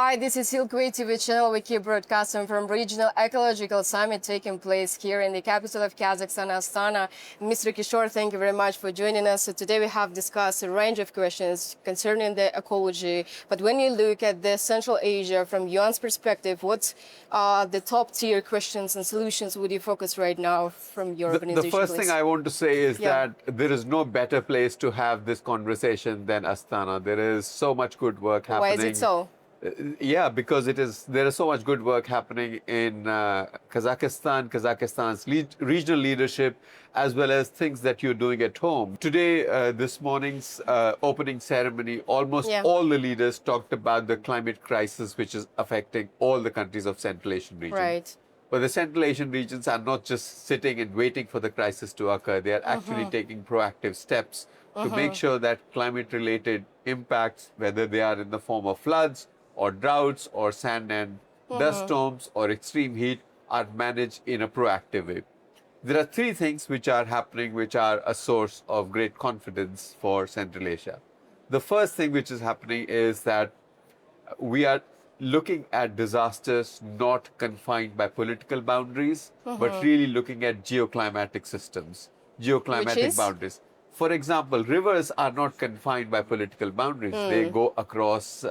Hi, this is Hilkway TV channel. We keep broadcasting from regional ecological summit taking place here in the capital of Kazakhstan, Astana. Mr. Kishore, thank you very much for joining us. So today we have discussed a range of questions concerning the ecology. But when you look at the Central Asia from UN's perspective, what's the top tier questions and solutions would you focus right now from your organization? The first thing I want to say is that there is no better place to have this conversation than Astana. There is so much good work happening. Why is it so? Yeah, because there is so much good work happening in Kazakhstan, Kazakhstan's regional leadership, as well as things that you're doing at home. Today, this morning's opening ceremony, almost all the leaders talked about the climate crisis, which is affecting all the countries of Central Asian region. Right. But the Central Asian regions are not just sitting and waiting for the crisis to occur. They are actually taking proactive steps to make sure that climate-related impacts, whether they are in the form of floods, or droughts, or sand and dust storms, or extreme heat, are managed in a proactive way. There are three things which are happening, which are a source of great confidence for Central Asia. The first thing which is happening is that we are looking at disasters not confined by political boundaries, but really looking at geoclimatic systems, geoclimatic boundaries. For example, rivers are not confined by political boundaries. They go across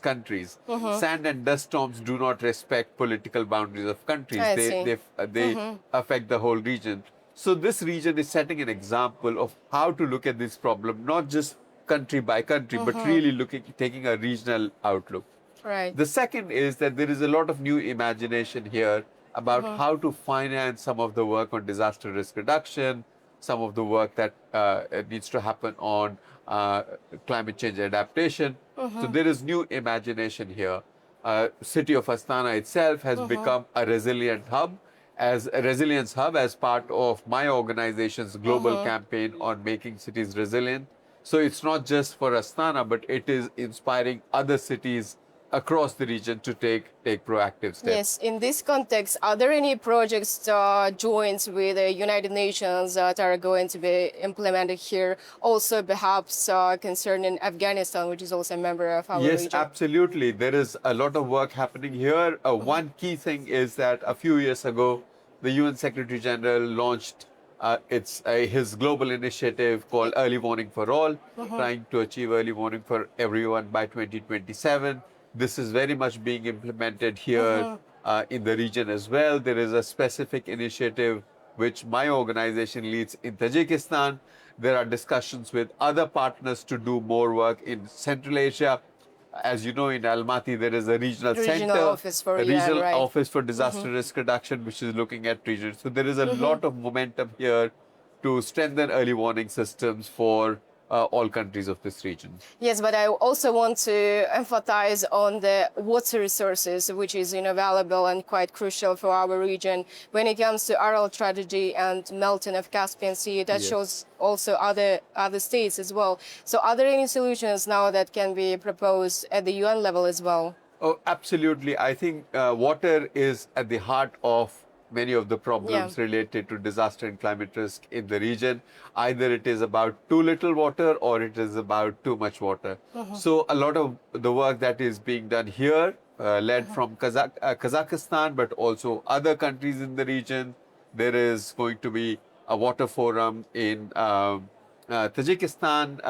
countries. Sand and dust storms do not respect political boundaries of countries. They affect the whole region. So this region is setting an example of how to look at this problem, not just country by country, but really taking a regional outlook. Right. The second is that there is a lot of new imagination here about how to finance some of the work on disaster risk reduction, some of the work that needs to happen on climate change adaptation. So there is new imagination here. City of Astana itself has become a resilience hub as part of my organization's global campaign on making cities resilient. So it's not just for Astana, but it is inspiring other cities across the region to take proactive steps. Yes, in this context, are there any projects joined with the United Nations that are going to be implemented here? Also, perhaps concerning Afghanistan, which is also a member of our region. Yes, absolutely. There is a lot of work happening here. One key thing is that a few years ago, the UN Secretary General launched his global initiative called Early Warning for All, trying to achieve early warning for everyone by 2027. This is very much being implemented here in the region as well. There is a specific initiative which my organization leads in Tajikistan. There are discussions with other partners to do more work in Central Asia. As you know, in Almaty, there is a regional center, office for, office for disaster risk reduction, which is looking at regions. So there is a lot of momentum here to strengthen early warning systems for all countries of this region. Yes, but I also want to emphasize on the water resources, which is valuable and quite crucial for our region. When it comes to Aral tragedy and melting of Caspian Sea, that shows also other states as well. So are there any solutions now that can be proposed at the UN level as well? Oh, absolutely. I think water is at the heart of many of the problems related to disaster and climate risk in the region. Either it is about too little water or it is about too much water. So a lot of the work that is being done here, led from Kazakhstan, but also other countries in the region. There is going to be a water forum in Tajikistan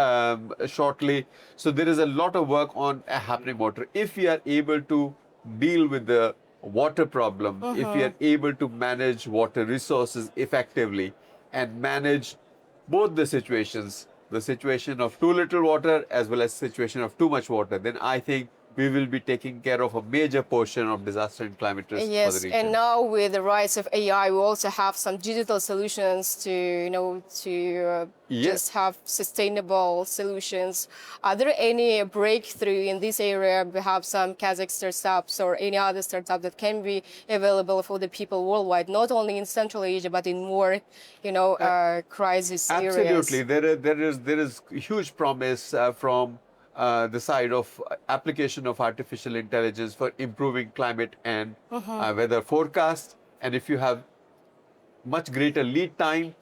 shortly. So there is a lot of work on happening water. If we are able to deal with the water problem, if we are able to manage water resources effectively and manage both the situations, the situation of too little water as well as situation of too much water, then I think we will be taking care of a major portion of disaster and climate risk for the region. And now with the rise of AI, we also have some digital solutions to just have sustainable solutions. Are there any breakthrough in this area, perhaps some Kazakh startups or any other startup that can be available for the people worldwide, not only in Central Asia, but in more, crisis areas? Absolutely. There is huge promise from the side of application of artificial intelligence for improving climate and weather forecast. And if you have much greater lead time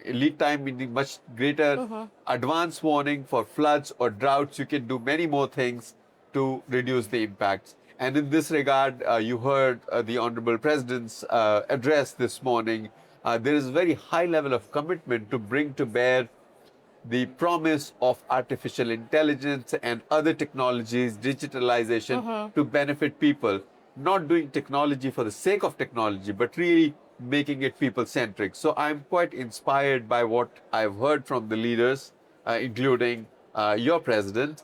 meaning much greater advance warning for floods or droughts, you can do many more things to reduce the impacts. And in this regard, you heard the Honorable President's address this morning. There is a very high level of commitment to bring to bear the promise of artificial intelligence and other technologies, digitalization to benefit people, not doing technology for the sake of technology, but really making it people-centric. So I'm quite inspired by what I've heard from the leaders, including your president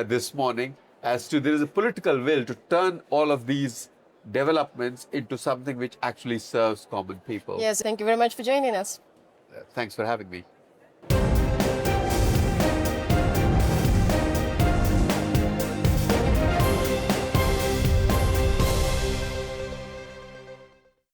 this morning, as to there is a political will to turn all of these developments into something which actually serves common people. Yes, thank you very much for joining us. Thanks for having me.